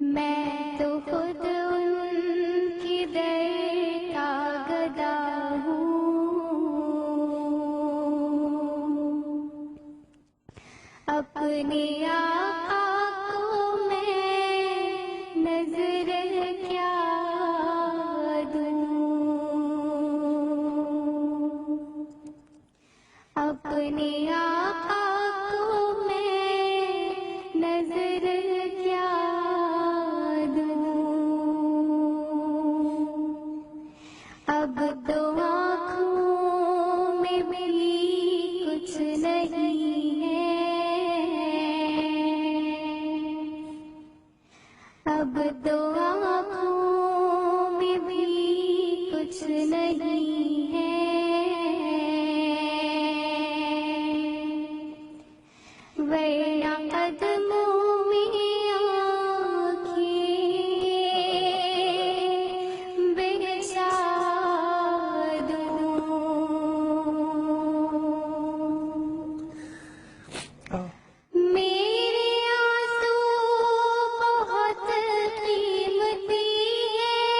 मैं तो खुद उनकी दर का गदा हूँ, अपने आका को मैं नजर क्या दूँ, अपने आका को मैं नजर क्या दूँ। अब तो आँखों में भी कुछ नहीं है, अब तो आँखों में भी कुछ नहीं है। वरना कदमों में आँखें बिछा दूँ। मेरे आंसू बहुत कीमती हैं,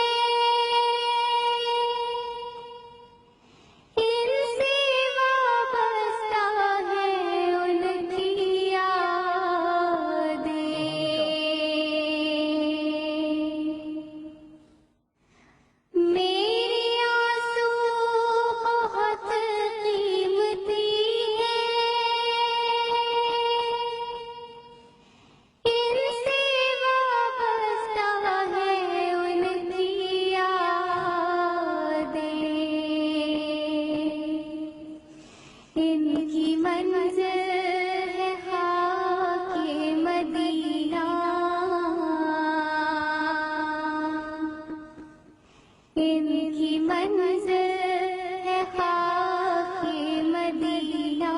इनसे वाबस्ता है उनकी यादें। मेरे आंसू बहुत कीमती हैं, इनसे वाबस्ता है उनकी यादें। इनकी मंज़िल है खाके मदीना, इनकी मंज़िल है खाके मदीना।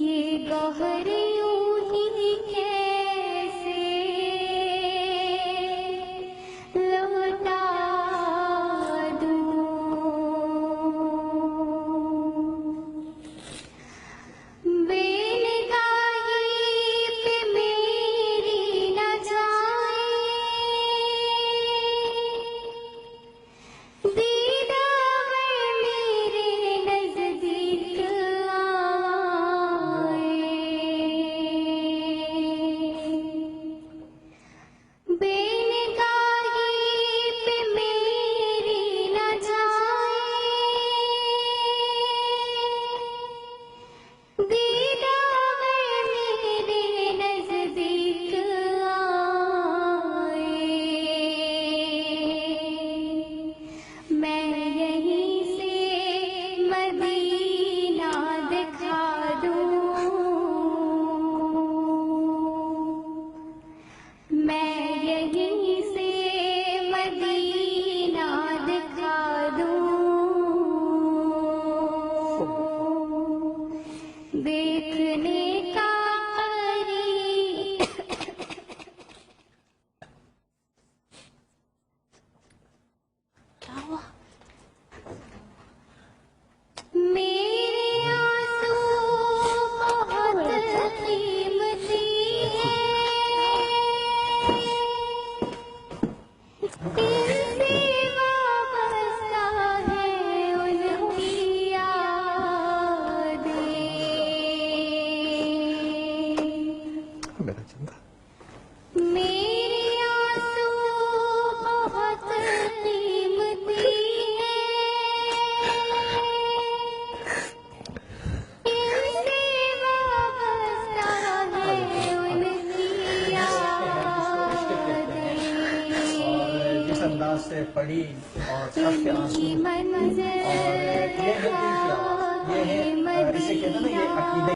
ये गौहर यूं ही कैसे लौटा दूँ। बेनगाही पे मेरी न जाए, दीदार मेरे नज़दीक आए। बेनगाही पे मेरी न जाए, दीदार मेरे नज़दीक आए। मैं यहीं से मदीना दिखा दूँ, मैं यहीं से मदीना दिखा दूँ। देखने का क्या हुआ? मेरे आंसू बहुत कीमती हैं, इनसे वाबस्ता है उनकी यादें। मेरा चंदा मेरे आंसू बहुत कीमती हैं, इनसे वाबस्ता है उनकी यादें। जिस अंदाज से पढ़ी और सबके आंसू इनकी मंज़िल और ये है दिल की आवाज़, ये है इसे कहते हैं ना, ये अकीदे